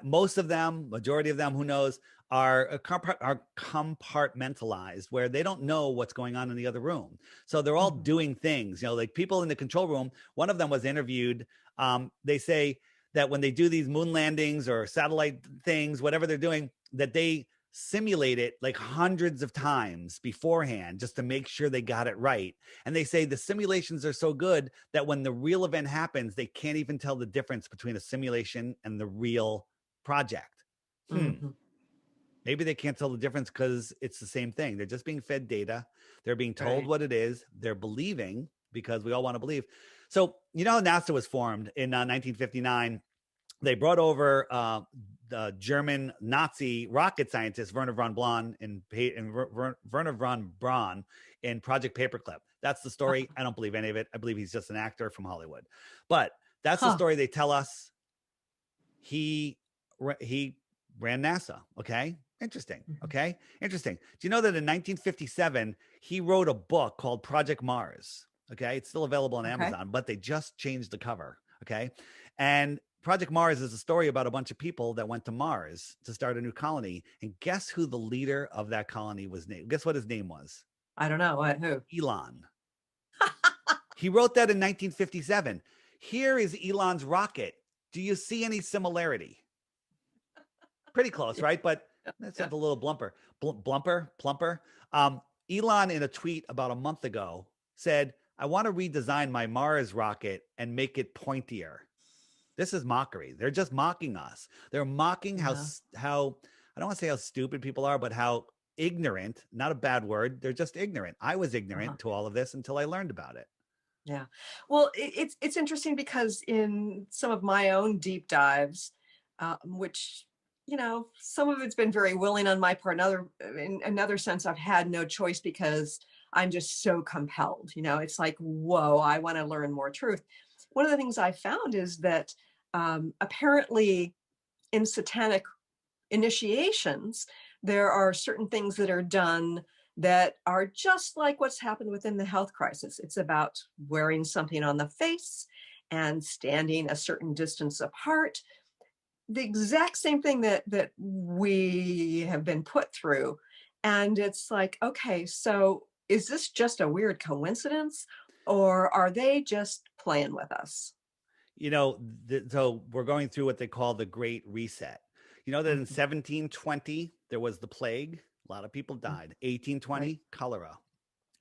most of them, majority of them, who knows, are compartmentalized, where they don't know what's going on in the other room. So they're all doing things, like people in the control room. One of them was interviewed. They say that when they do these moon landings or satellite things, whatever they're doing, that they simulate it like hundreds of times beforehand just to make sure they got it right. And they say the simulations are so good that when the real event happens, they can't even tell the difference between a simulation and the real project. Maybe they can't tell the difference because it's the same thing. They're just being fed data. They're being told what it is. They're believing because we all want to believe. So, how NASA was formed in 1959. They brought over the German Nazi rocket scientist Werner von Braun and Werner von Braun in Project Paperclip. That's the story. I don't believe any of it. I believe he's just an actor from Hollywood. But that's the story they tell us. He ran NASA. Okay. Interesting. Okay. Interesting. Do you know that in 1957, he wrote a book called Project Mars? Okay. It's still available on Amazon, but they just changed the cover. Okay. And Project Mars is a story about a bunch of people that went to Mars to start a new colony. And guess who the leader of that colony was named? Guess what his name was? I don't know. Who? Elon. He wrote that in 1957. Here is Elon's rocket. Do you see any similarity? Pretty close, right? But that's a little plumper. Elon, in a tweet about a month ago, said, I want to redesign my Mars rocket and make it pointier. This is mockery. They're just mocking us. They're mocking how I don't want to say how stupid people are, but how ignorant, not a bad word. They're just ignorant. I was ignorant to all of this until I learned about it. Yeah. Well, it's interesting because in some of my own deep dives, which, some of it's been very willing on my part. In another sense, I've had no choice because I'm just so compelled. It's like, whoa, I want to learn more truth. One of the things I found is that apparently in satanic initiations, there are certain things that are done that are just like what's happened within the health crisis. It's about wearing something on the face and standing a certain distance apart. The exact same thing that we have been put through. And it's like, okay, so is this just a weird coincidence, or are they just playing with us? So we're going through what they call the Great Reset. You know that in 1720, there was the plague. A lot of people died. 1820, cholera.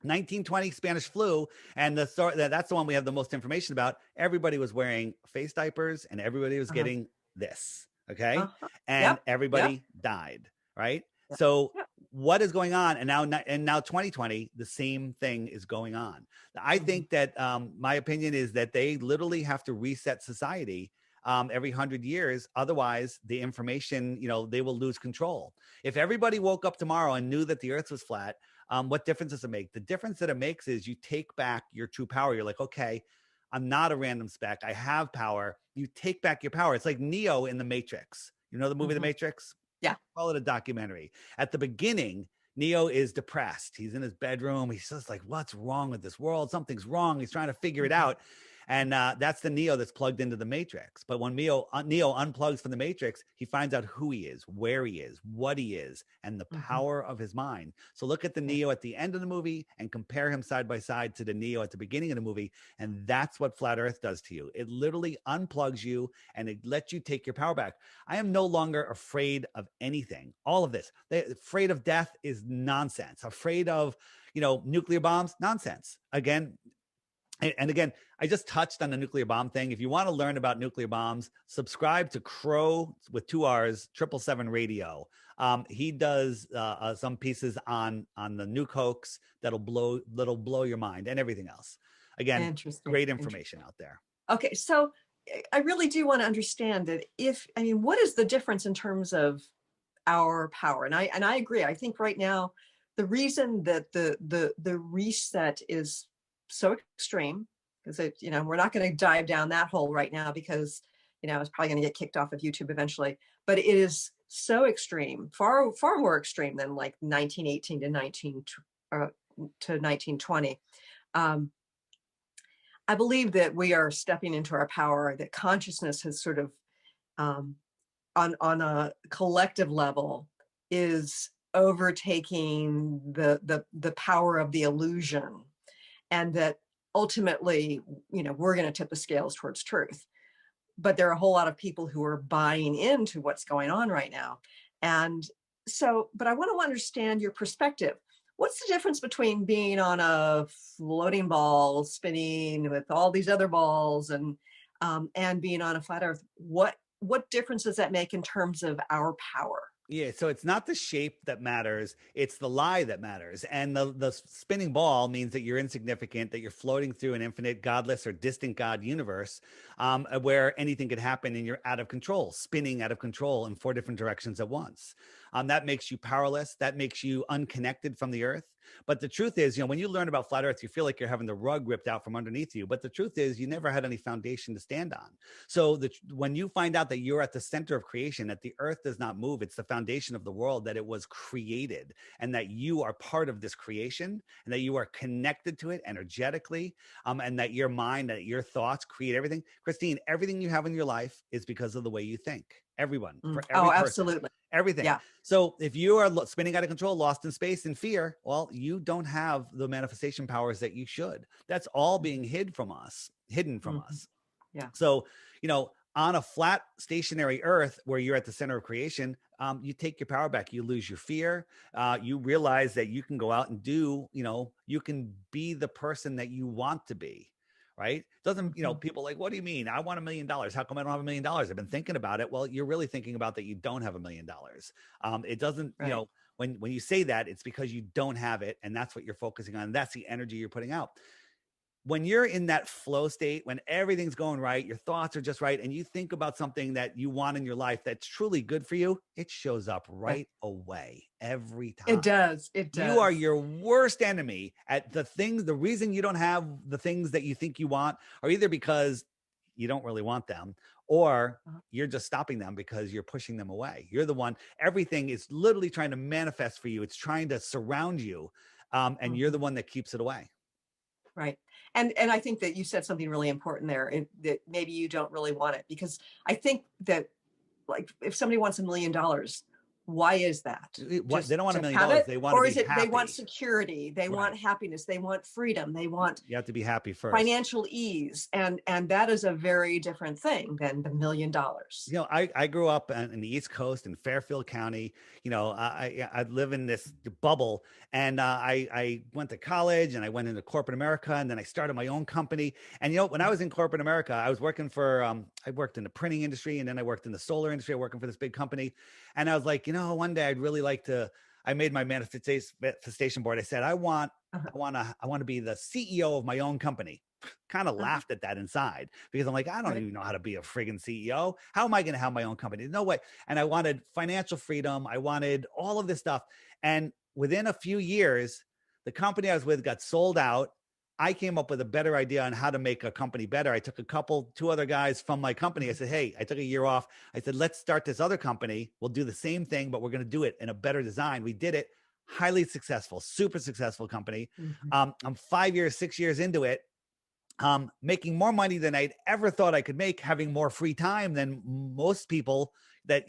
1920, Spanish flu. And that's the one we have the most information about. Everybody was wearing face diapers and everybody was getting this. Okay. And everybody died. Right. So what is going on? And now 2020, the same thing is going on. I think that my opinion is that they literally have to reset society every 100 years. Otherwise, the information, they will lose control. If everybody woke up tomorrow and knew that the earth was flat, what difference does it make? The difference that it makes is you take back your true power. You're like, okay, I'm not a random speck. I have power. You take back your power. It's like Neo in The Matrix. You know the movie The Matrix? Yeah. Call it a documentary. At the beginning, Neo is depressed. He's in his bedroom. He's just like, what's wrong with this world? Something's wrong. He's trying to figure it out. And that's the Neo that's plugged into the Matrix. But when Neo unplugs from the Matrix, he finds out who he is, where he is, what he is, and the power of his mind. So look at the Neo at the end of the movie and compare him side by side to the Neo at the beginning of the movie. And that's what Flat Earth does to you. It literally unplugs you and it lets you take your power back. I am no longer afraid of anything. All of this. Afraid of death is nonsense. Afraid of, nuclear bombs, nonsense. Again, I just touched on the nuclear bomb thing. If you want to learn about nuclear bombs, subscribe to Crow with 2 R's 777 Radio. He does some pieces on the nuke hoax that'll blow your mind and everything else. Again, great information out there. Okay, so I really do want to understand that what is the difference in terms of our power? And I agree. I think right now the reason that the reset is so extreme, because we're not going to dive down that hole right now because it's probably going to get kicked off of YouTube eventually, but it is so extreme, far more extreme than like 1918 to 1920. I believe that we are stepping into our power, that consciousness has sort of um, on a collective level is overtaking the power of the illusion, and that ultimately, we're going to tip the scales towards truth. But there are a whole lot of people who are buying into what's going on right now. And so, but I want to understand your perspective. What's the difference between being on a floating ball spinning with all these other balls and being on a flat earth? What difference does that make in terms of our power? Yeah, so it's not the shape that matters, it's the lie that matters. And the spinning ball means that you're insignificant, that you're floating through an infinite, godless, or distant God universe, where anything could happen and you're out of control, spinning out of control in 4 different directions at once. That makes you powerless, that makes you unconnected from the earth. But the truth is, when you learn about flat earth, you feel like you're having the rug ripped out from underneath you. But the truth is, you never had any foundation to stand on. So when you find out that you're at the center of creation, that the earth does not move, it's the foundation of the world, that it was created, and that you are part of this creation, and that you are connected to it energetically, and that your mind, that your thoughts create everything. Christine, everything you have in your life is because of the way you think. Everyone, for every person, Absolutely. everything. Yeah. So if you are spinning out of control, lost in space, in fear, well, you don't have the manifestation powers that you should. That's all being hidden from us. Yeah. So, on a flat stationary earth where you're at the center of creation, you take your power back, you lose your fear, you realize that you can go out and do, you can be the person that you want to be. Right? Doesn't, people like, what do you mean? I want $1 million. How come I don't have $1 million? I've been thinking about it. Well, you're really thinking about that you don't have $1 million. It doesn't, Right. When you say that, it's because you don't have it. And that's what you're focusing on. That's the energy you're putting out. When you're in that flow state, when everything's going right, your thoughts are just right, and you think about something that you want in your life that's truly good for you, it shows up right away every time. It does. You are your worst enemy at the things. The reason you don't have the things that you think you want are either because you don't really want them, or you're just stopping them because you're pushing them away. You're the one. Everything is literally trying to manifest for you. It's trying to surround you, and you're the one that keeps it away. Right. And I think that you said something really important there, that maybe you don't really want it, because I think that, like, if somebody wants $1 million, why is that? They don't want $1 million. They want to be happy. They want security. They want happiness. They want freedom. They want, you have to be happy first, financial ease. And that is a very different thing than the $1 million. I grew up in the East Coast in Fairfield County. I live in this bubble, and I went to college and I went into corporate America, and then I started my own company. And, when I was in corporate America, I was working for, I worked in the printing industry, and then I worked in the solar industry, working for this big company. And I was like, one day I'd really like to, I made my manifestation board. I said, I want to be the CEO of my own company. Kind of laughed at that inside, because I'm like, I don't even know how to be a friggin' CEO. How am I going to have my own company? No way. And I wanted financial freedom. I wanted all of this stuff. And within a few years, the company I was with got sold out. I came up with a better idea on how to make a company better. I took two other guys from my company. I said, hey, I took a year off. I said, let's start this other company. We'll do the same thing, but we're going to do it in a better design. We did it. Highly successful, super successful company. I'm 6 years into it, making more money than I'd ever thought I could make, having more free time than most people that,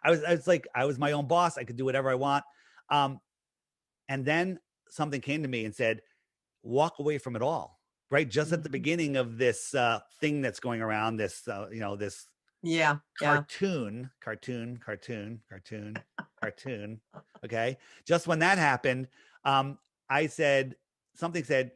I was my own boss. I could do whatever I want. And then something came to me and said, walk away from it all, right? Just at the beginning of this thing that's going around, this, this cartoon. Okay. Just when that happened, something said,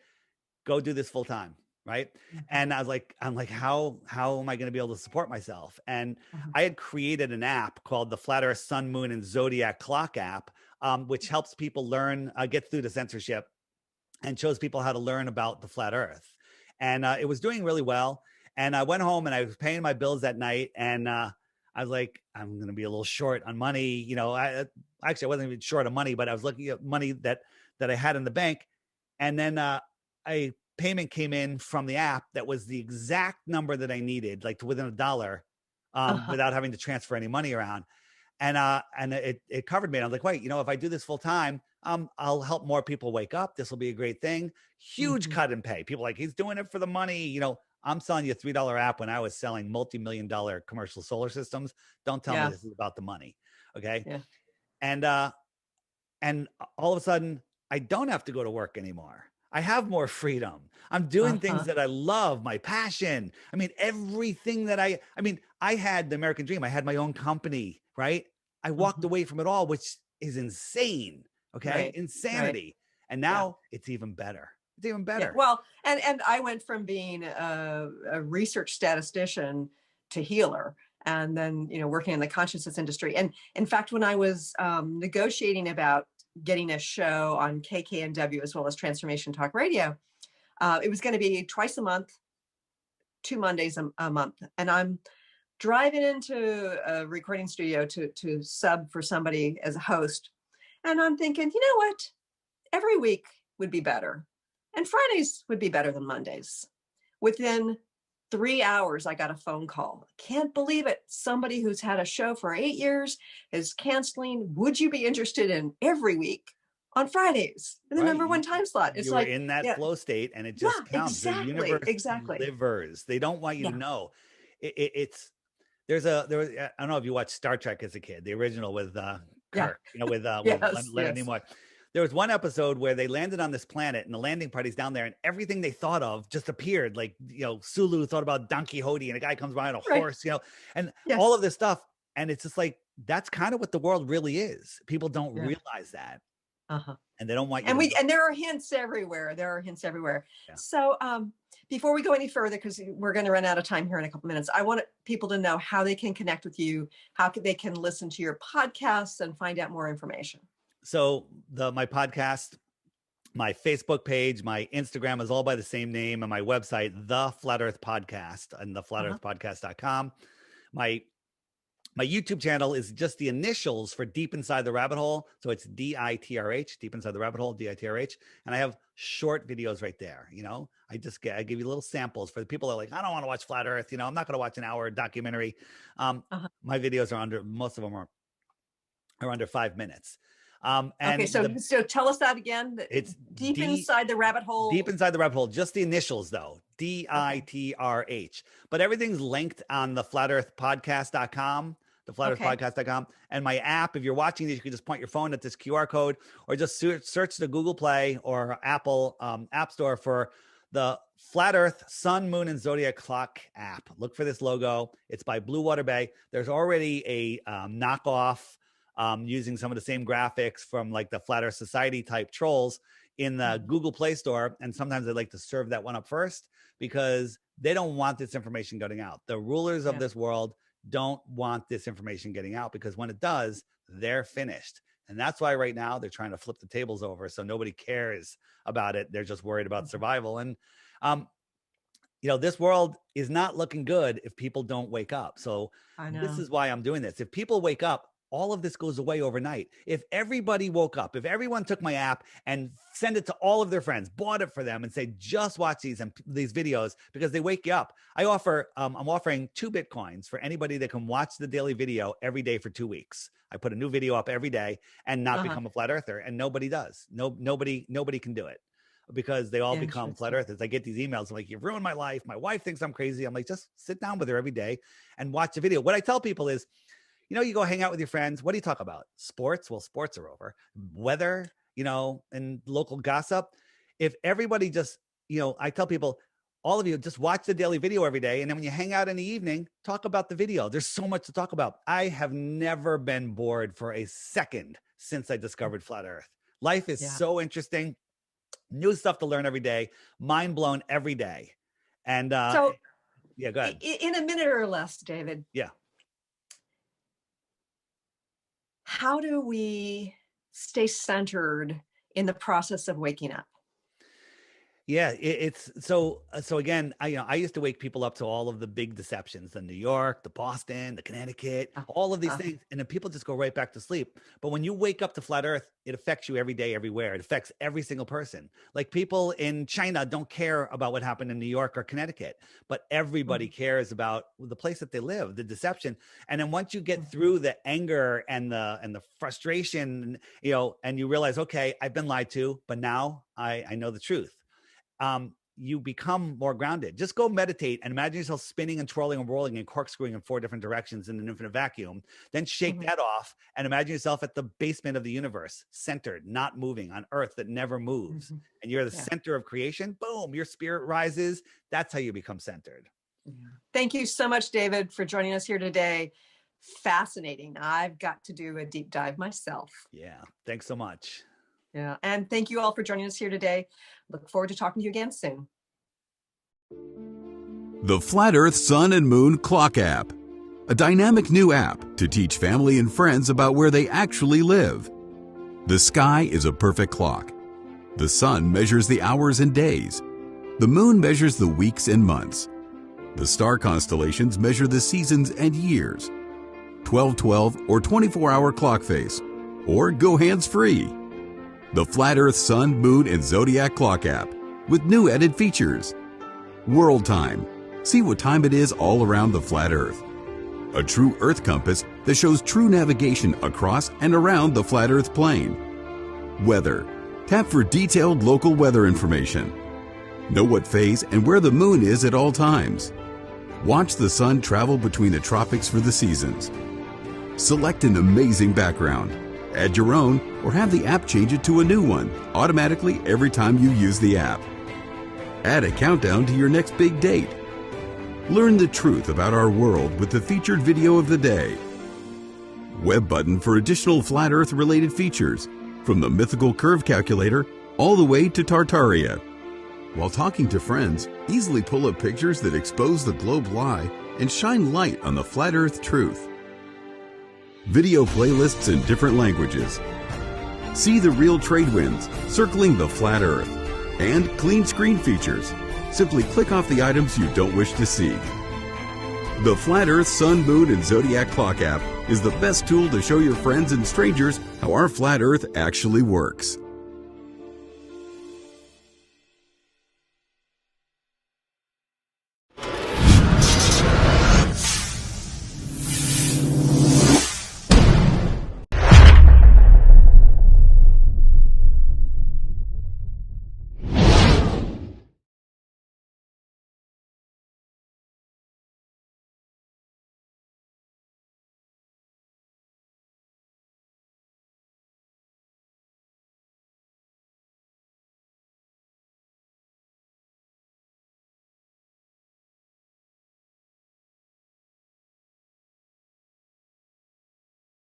go do this full time. Right. And I was like, how am I going to be able to support myself? And I had created an app called the Flat Earth, Sun, Moon, and Zodiac Clock app, which helps people learn, get through the censorship, and shows people how to learn about the flat earth. And it was doing really well. And I went home and I was paying my bills that night. And I was like, I'm going to be a little short on money. I wasn't even short of money, but I was looking at money that I had in the bank. And then a payment came in from the app that was the exact number that I needed, like to within $1, without having to transfer any money around. And it covered me. And I was like, wait, if I do this full time, I'll help more people wake up. This will be a great thing. Huge cut in pay. People like, he's doing it for the money. I'm selling you a $3 app when I was selling multi-million-dollar commercial solar systems. Don't tell me this is about the money. Okay. Yeah. And all of a sudden I don't have to go to work anymore. I have more freedom. I'm doing things that I love, my passion. I mean, everything that I mean, I had the American dream. I had my own company, right? I walked away from it all, which is insane. Okay. Right. Insanity. Right. And now it's even better. It's even better. Yeah. Well, and I went from being a research statistician to healer, and then, working in the consciousness industry. And in fact, when I was negotiating about getting a show on KKNW as well as Transformation Talk Radio, it was going to be twice a month, 2 Mondays a month. And I'm driving into a recording studio to sub for somebody as a host. And I'm thinking, you know what? Every week would be better. And Fridays would be better than Mondays. Within 3 hours, I got a phone call. Can't believe it. Somebody who's had a show for 8 years is canceling. Would you be interested in every week on Fridays in the number one time slot? It's like in that flow state, and it just counts. Exactly, the universe delivers. They don't want you to know. There was I don't know if you watched Star Trek as a kid, the original with Kirk, with Leonard Nimoy. There was one episode where they landed on this planet and the landing party's down there, and everything they thought of just appeared. Like, Sulu thought about Don Quixote, and a guy comes by on a horse, and all of this stuff. And it's just like, that's kind of what the world really is. People don't realize that. And they don't want you and there are hints everywhere. Yeah. So before we go any further, because we're going to run out of time here in a couple minutes, I want people to know how they can connect with you, how they can listen to your podcasts and find out more information. So my podcast, my Facebook page, my Instagram is all by the same name, and my website, The Flat Earth Podcast, and theflatearthpodcast.com. My YouTube channel is just the initials for Deep Inside the Rabbit Hole. So it's DITRH, Deep Inside the Rabbit Hole, DITRH. And I have short videos right there. I give you little samples for the people that are like, I don't want to watch Flat Earth. I'm not going to watch an hour documentary. My videos are most of them are under 5 minutes. So tell us that again. It's Deep Inside the Rabbit Hole. Deep Inside the Rabbit Hole, just the initials though, DITRH. But everyth's linked on the flatearthpodcast.com, theflatearthpodcast.com. And my app, if you're watching this, you can just point your phone at this QR code, or just search the Google Play or Apple App Store for the Flat Earth Sun, Moon, and Zodiac Clock app. Look for this logo. It's by Blue Water Bay. There's already a knockoff using some of the same graphics from like the Flat Earth Society type trolls in the Google Play Store. And sometimes they like to serve that one up first because they don't want this information getting out. The rulers of this world don't want this information getting out, because when it does, they're finished. And that's why right now they're trying to flip the tables over. So nobody cares about it. They're just worried about survival. And, this world is not looking good if people don't wake up. So this is why I'm doing this. If people wake up, all of this goes away overnight. If everybody woke up, if everyone took my app and send it to all of their friends, bought it for them, and say, just watch these videos because they wake you up. I'm offering 2 Bitcoins for anybody that can watch the daily video every day for 2 weeks. I put a new video up every day and not become a flat earther. And nobody does. Nobody can do it, because they all become flat earthers. I get these emails like, you've ruined my life. My wife thinks I'm crazy. I'm like, just sit down with her every day and watch the video. What I tell people is, you go hang out with your friends. What do you talk about? Sports? Well, sports are over. Weather, and local gossip. If everybody just, I tell people, all of you just watch the daily video every day. And then when you hang out in the evening, talk about the video. There's so much to talk about. I have never been bored for a second since I discovered Flat Earth. Life is so interesting. New stuff to learn every day. Mind blown every day. And go ahead. In a minute or less, David. Yeah. How do we stay centered in the process of waking up? Yeah, it's so again, I used to wake people up to all of the big deceptions, the New York, the Boston, the Connecticut, all of these things. And then people just go right back to sleep. But when you wake up to Flat Earth, it affects you every day, everywhere. It affects every single person. Like, people in China don't care about what happened in New York or Connecticut, but everybody cares about the place that they live, the deception. And then once you get through the anger and the frustration, and you realize, okay, I've been lied to, but now I know the truth. you become more grounded. Just go meditate and imagine yourself spinning and twirling and rolling and corkscrewing in 4 different directions in an infinite vacuum. Then shake that off and imagine yourself at the basement of the universe, centered, not moving, on earth that never moves. And you're the center of creation. Boom, your spirit rises. That's how you become centered. Thank you so much, David, for joining us here today. Fascinating. I've got to do a deep dive myself. Yeah. Thanks so much. Yeah. And thank you all for joining us here today. Look forward to talking to you again soon. The Flat Earth Sun and Moon Clock App, a dynamic new app to teach family and friends about where they actually live. The sky is a perfect clock. The sun measures the hours and days. The moon measures the weeks and months. The star constellations measure the seasons and years. 12/12 or 24-hour clock face, or go hands-free. The Flat Earth Sun, Moon, and Zodiac Clock app with new added features. World Time. See what time it is all around the flat Earth. A true Earth compass that shows true navigation across and around the flat Earth plane. Weather. Tap for detailed local weather information. Know what phase and where the moon is at all times. Watch the sun travel between the tropics for the seasons. Select an amazing background. Add your own or have the app change it to a new one automatically every time you use the app. Add a countdown to your next big date. Learn the truth about our world with the featured video of the day. Web button for additional flat Earth related features, from the mythical curve calculator all the way to Tartaria. While talking to friends, easily pull up pictures that expose the globe lie and shine light on the flat Earth truth. Video playlists in different languages. See the real trade winds circling the flat Earth. And clean screen features. Simply click off the items you don't wish to see. The Flat Earth Sun, Moon, and Zodiac Clock app is the best tool to show your friends and strangers how our flat Earth actually works.